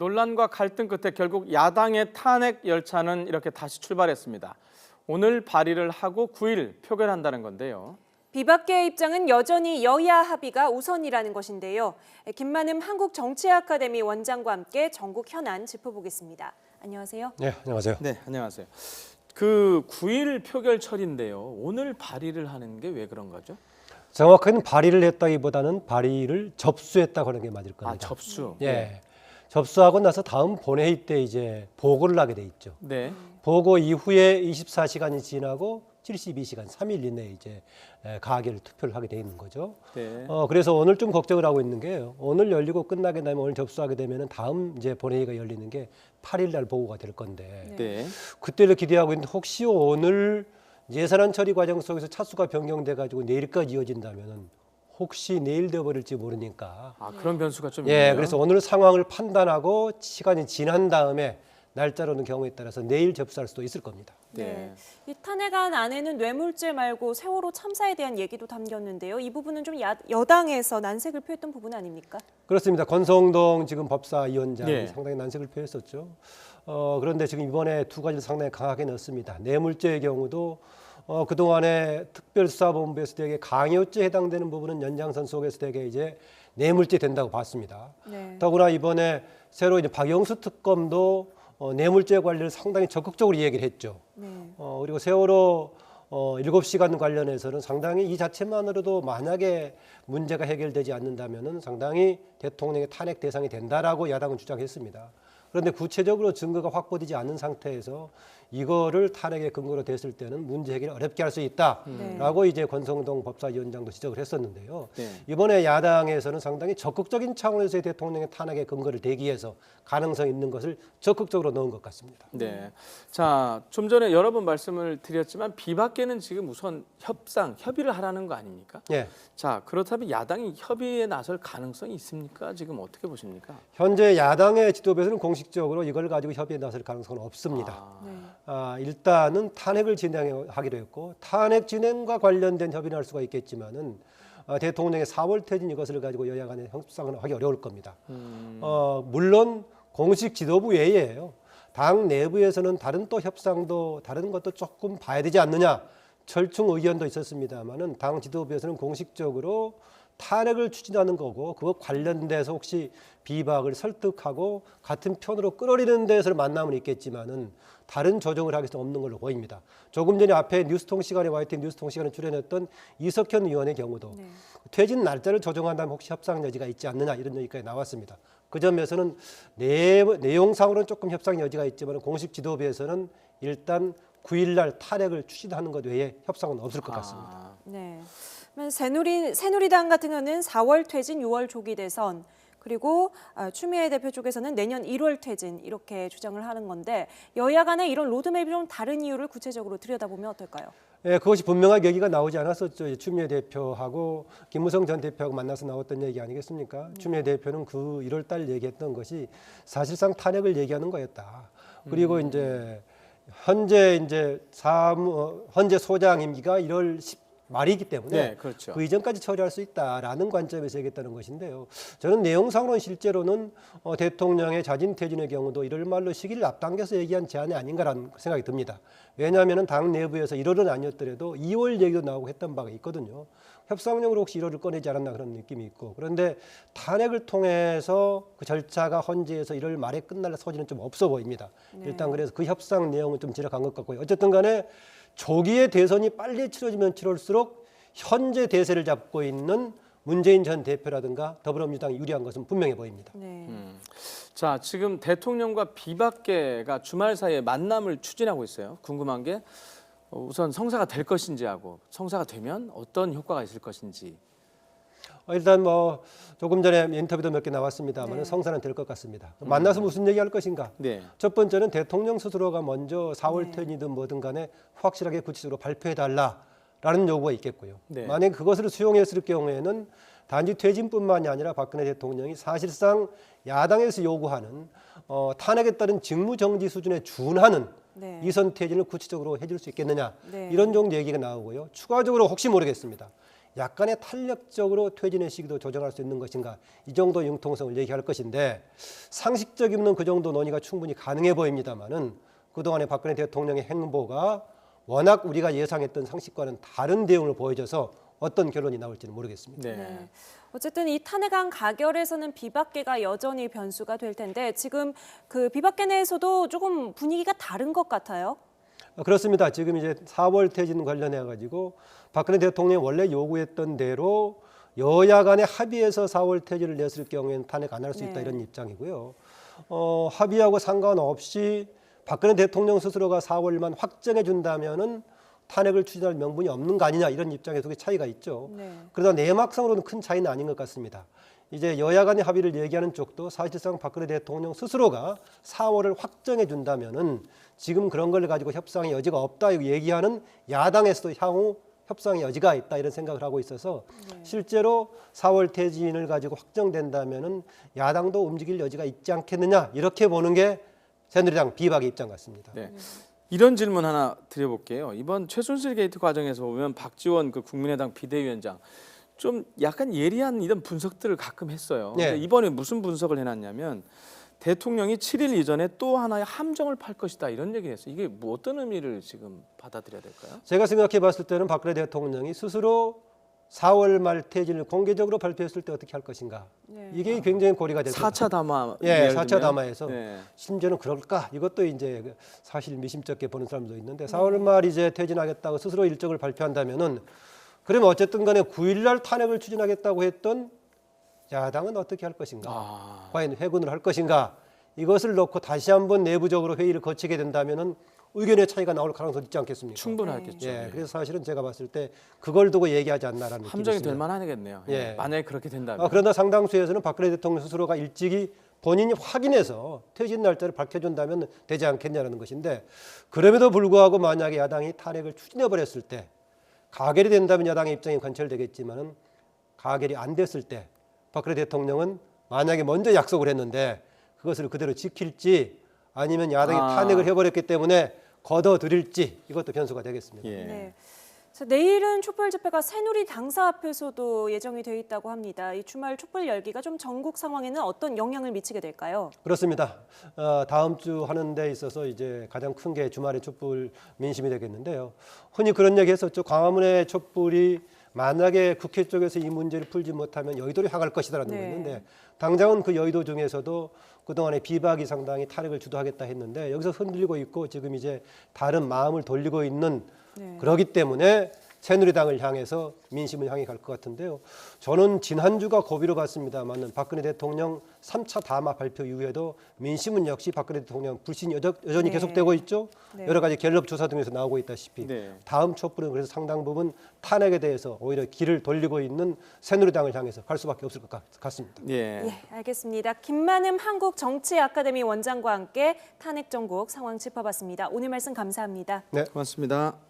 논란과 갈등 끝에 결국 야당의 탄핵 열차는 이렇게 다시 출발했습니다. 오늘 발의를 하고 9일 표결한다는 건데요. 비박계의 입장은 여전히 여야 합의가 우선이라는 것인데요. 김만흠 한국정치아카데미 원장과 함께 전국 현안 짚어보겠습니다. 안녕하세요. 네, 안녕하세요. 네, 안녕하세요. 그 9일 표결철인데요. 오늘 발의를 하는 게 왜 그런 거죠? 정확하게는 발의를 했다기보다는 발의를 접수했다고 하는 게 맞을 겁니다. 아, 접수. 예. 접수하고 나서 다음 본회의 때 이제 보고를 하게 돼 있죠. 네. 보고 이후에 24시간이 지나고 72시간, 3일 이내에 이제 가결 투표를 하게 돼 있는 거죠. 네. 그래서 오늘 좀 걱정을 하고 있는 게요. 오늘 열리고 끝나게 되면 오늘 접수하게 되면은 다음 이제 본회의가 열리는 게 8일 날 보고가 될 건데 네. 그때를 기대하고 있는데 혹시 오늘 예산안 처리 과정 속에서 차수가 변경돼 가지고 내일까지 이어진다면은 혹시 내일 되어버릴지 모르니까. 아, 그런 변수가 좀 예, 있네요. 그래서 오늘 상황을 판단하고 시간이 지난 다음에 날짜로 오는 경우에 따라서 내일 접수할 수도 있을 겁니다. 네. 이 탄핵안 안에는 뇌물죄 말고 세월호 참사에 대한 얘기도 담겼는데요. 이 부분은 좀 여당에서 난색을 표했던 부분 아닙니까? 그렇습니다. 권성동 지금 법사위원장이 예. 상당히 난색을 표했었죠. 그런데 지금 이번에 두 가지를 상당히 강하게 넣었습니다. 뇌물죄의 경우도 그동안에 특별수사본부에서 되게 강요죄에 해당되는 부분은 연장선 속에서 되게 이제 뇌물죄 된다고 봤습니다. 네. 더구나 이번에 새로 이제 박영수 특검도 뇌물죄 관련을 상당히 적극적으로 얘기를 했죠. 네. 그리고 세월호 7시간 관련해서는 상당히 이 자체만으로도 만약에 문제가 해결되지 않는다면은 상당히 대통령의 탄핵 대상이 된다라고 야당은 주장했습니다. 그런데 구체적으로 증거가 확보되지 않은 상태에서 이거를 탄핵의 근거로 됐을 때는 문제 해결을 어렵게 할 수 있다라고 이제 권성동 법사위원장도 지적을 했었는데요. 네. 이번에 야당에서는 상당히 적극적인 차원에서의 대통령의 탄핵의 근거를 대기해서 가능성이 있는 것을 적극적으로 넣은 것 같습니다. 네. 자, 좀 전에 여러 번 말씀을 드렸지만 비박계는 지금 우선 협의를 하라는 거 아닙니까? 예. 자, 그렇다면 야당이 협의에 나설 가능성이 있습니까? 지금 어떻게 보십니까? 현재 야당의 지도부에서는 공식적으로 이걸 가지고 협의에 나설 가능성은 없습니다. 네. 일단은 탄핵을 진행하기로 했고 탄핵 진행과 관련된 협의는 할 수가 있겠지만은 대통령의 4월 퇴진 이것을 가지고 여야 간의 협상을 하기 어려울 겁니다. 물론 공식 지도부 외에요. 당 내부에서는 다른 또 협상도 다른 것도 조금 봐야 되지 않느냐 절충 의견도 있었습니다만은 당 지도부에서는 공식적으로 탄핵을 추진하는 거고 그거 관련돼서 혹시 비박을 설득하고 같은 편으로 끌어들이는 데서 만남은 있겠지만은 다른 조정을 하기 없는 걸로 보입니다. 조금 전에 앞에 뉴스통 시간에 YTN 뉴스통 시간에 출연했던 이석현 의원의 경우도 퇴진 날짜를 조정한다면 혹시 협상 여지가 있지 않느냐 이런 얘기까지 나왔습니다. 그 점에서는 내용상으로는 조금 협상 여지가 있지만 공식 지도부에서는 일단 9일 날 탄핵을 추진하는 것 외에 협상은 없을 것 같습니다. 네. 새누리당 같은 경우는 4월 퇴진, 6월 조기 대선 그리고 추미애 대표 쪽에서는 내년 1월 퇴진 이렇게 주장을 하는 건데 여야 간의 이런 로드맵이 좀 다른 이유를 구체적으로 들여다보면 어떨까요? 예, 그것이 분명하게 얘기가 나오지 않았었죠. 추미애 대표하고 김무성 전 대표하고 만나서 나왔던 얘기 아니겠습니까? 추미애 대표는 그 1월 달 얘기했던 것이 사실상 탄핵을 얘기하는 거였다. 그리고 이제 현재 소장 임기가 1월 10 말이기 때문에 네, 그렇죠. 그 이전까지 처리할 수 있다라는 관점에서 얘기했다는 것인데요. 저는 내용상으로는 실제로는 대통령의 자진 퇴진의 경우도 1월 말로 시기를 앞당겨서 얘기한 제안이 아닌가라는 생각이 듭니다. 왜냐하면 당 내부에서 1월은 아니었더라도 2월 얘기도 나오고 했던 바가 있거든요. 협상용으로 혹시 1월을 꺼내지 않았나 그런 느낌이 있고 그런데 탄핵을 통해서 그 절차가 헌재에서 1월 말에 끝날 소지는 좀 없어 보입니다. 네. 일단 그래서 그 협상 내용은 좀 지나간 것 같고요. 어쨌든 간에 조기에 대선이 빨리 치러지면 치를수록 현재 대세를 잡고 있는 문재인 전 대표라든가 더불어민주당이 유리한 것은 분명해 보입니다. 네. 자, 지금 대통령과 비박계가 주말 사이에 만남을 추진하고 있어요. 궁금한 게 우선 성사가 될 것인지 하고 성사가 되면 어떤 효과가 있을 것인지. 일단 뭐 조금 전에 인터뷰도 몇 개 나왔습니다만 네. 성사는 될 것 같습니다. 만나서 무슨 얘기할 것인가? 네. 첫 번째는 대통령 스스로가 먼저 4월 퇴진이든 뭐든 간에 확실하게 구체적으로 발표해달라라는 요구가 있겠고요. 네. 만약 그것을 수용했을 경우에는 단지 퇴진뿐만이 아니라 박근혜 대통령이 사실상 야당에서 요구하는 탄핵에 따른 직무정지 수준에 준하는 네. 이선 퇴진을 구체적으로 해줄 수 있겠느냐 네. 이런 정도 얘기가 나오고요. 추가적으로 혹시 모르겠습니다. 약간의 탄력적으로 퇴진의 시기도 조정할 수 있는 것인가, 이 정도 융통성을 얘기할 것인데, 상식적이면 그 정도 논의가 충분히 가능해 보입니다만은 그동안의 박근혜 대통령의 행보가 워낙 우리가 예상했던 상식과는 다른 대응을 보여줘서 어떤 결론이 나올지는 모르겠습니다. 네. 네. 어쨌든 이 탄핵안 가결에서는 비박계가 여전히 변수가 될 텐데 지금 그 비박계 내에서도 조금 분위기가 다른 것 같아요. 그렇습니다. 지금 이제 4월 퇴진 관련해 가지고 박근혜 대통령이 원래 요구했던 대로 여야 간에 합의해서 4월 퇴진을 냈을 경우에는 탄핵 안 할 수 있다, 네. 이런 입장이고요. 합의하고 상관없이 박근혜 대통령 스스로가 4월만 확정해 준다면은 탄핵을 추진할 명분이 없는 거 아니냐, 이런 입장에서 그 차이가 있죠. 네. 그러나 내막상으로는 큰 차이는 아닌 것 같습니다. 이제 여야 간의 합의를 얘기하는 쪽도 사실상 박근혜 대통령 스스로가 4월을 확정해 준다면은 지금 그런 걸 가지고 협상의 여지가 없다 얘기하는 야당에서도 향후 협상의 여지가 있다, 이런 생각을 하고 있어서 실제로 4월 퇴진을 가지고 확정된다면은 야당도 움직일 여지가 있지 않겠느냐, 이렇게 보는 게 새누리당 비박의 입장 같습니다. 네. 이런 질문 하나 드려볼게요. 이번 최순실 게이트 과정에서 보면 박지원 그 국민의당 비대위원장 좀 약간 예리한 이런 분석들을 가끔 했어요. 네. 근데 이번에 무슨 분석을 해놨냐면 대통령이 7일 이전에 또 하나의 함정을 팔 것이다, 이런 얘기를 했어요. 이게 뭐 어떤 의미를 지금 받아들여야 될까요? 제가 생각해 봤을 때는 박근혜 대통령이 스스로 4월 말 퇴진을 공개적으로 발표했을 때 어떻게 할 것인가, 네. 이게 굉장히 고리가 될 겁니다. 4차 담화. 예, 예를 4차 들면. 담화에서 네. 심지어는 그럴까? 이것도 이제 사실 미심쩍게 보는 사람도 있는데 4월 말 이제 퇴진하겠다고 스스로 일정을 발표한다면은, 그러면 어쨌든 간에 9일 날 탄핵을 추진하겠다고 했던 야당은 어떻게 할 것인가? 과연 회군을 할 것인가? 이것을 놓고 다시 한번 내부적으로 회의를 거치게 된다면은 의견의 차이가 나올 가능성이 있지 않겠습니까? 충분하겠죠. 예, 그래서 사실은 제가 봤을 때 그걸 두고 얘기하지 않나라는 느낌이 함정이 될 있습니다. 만하겠네요. 예. 만약에 그렇게 된다면. 그러나 상당수에서는 박근혜 대통령 스스로가 일찍이 본인이 확인해서 퇴진 날짜를 밝혀준다면 되지 않겠냐라는 것인데, 그럼에도 불구하고 만약에 야당이 탄핵을 추진해버렸을 때, 가결이 된다면 야당의 입장이 관철되겠지만은 가결이 안 됐을 때 박근혜 대통령은 만약에 먼저 약속을 했는데 그것을 그대로 지킬지, 아니면 야당이 탄핵을 해버렸기 때문에 걷어들일지, 이것도 변수가 되겠습니다. 예. 네. 자, 내일은 촛불 집회가 새누리 당사 앞에서도 예정이 돼 있다고 합니다. 이 주말 촛불 열기가 좀 전국 상황에는 어떤 영향을 미치게 될까요? 그렇습니다. 다음 주 하는 데 있어서 이제 가장 큰 게 주말의 촛불 민심이 되겠는데요. 흔히 그런 얘기 했었죠. 광화문의 촛불이 만약에 국회 쪽에서 이 문제를 풀지 못하면 여의도로 향할 것이다라는 네. 거였는데, 당장은 그 여의도 중에서도 그동안에 비박이 상당히 탄핵을 주도하겠다 했는데 여기서 흔들리고 있고 지금 이제 다른 마음을 돌리고 있는, 그러기 때문에 새누리당을 향해서 민심을 향해 갈 것 같은데요. 저는 지난주가 고비로 봤습니다만 박근혜 대통령 3차 담화 발표 이후에도 민심은 역시 박근혜 대통령 불신이 여전히 계속되고 있죠. 여러 가지 갤럽 조사 등에서 나오고 있다시피 다음 촛불은 그래서 상당 부분 탄핵에 대해서 오히려 길을 돌리고 있는 새누리당을 향해서 갈 수밖에 없을 것 같습니다. 예, 알겠습니다. 김만흠 한국정치아카데미 원장과 함께 탄핵 전국 상황 짚어봤습니다. 오늘 말씀 감사합니다. 네, 고맙습니다.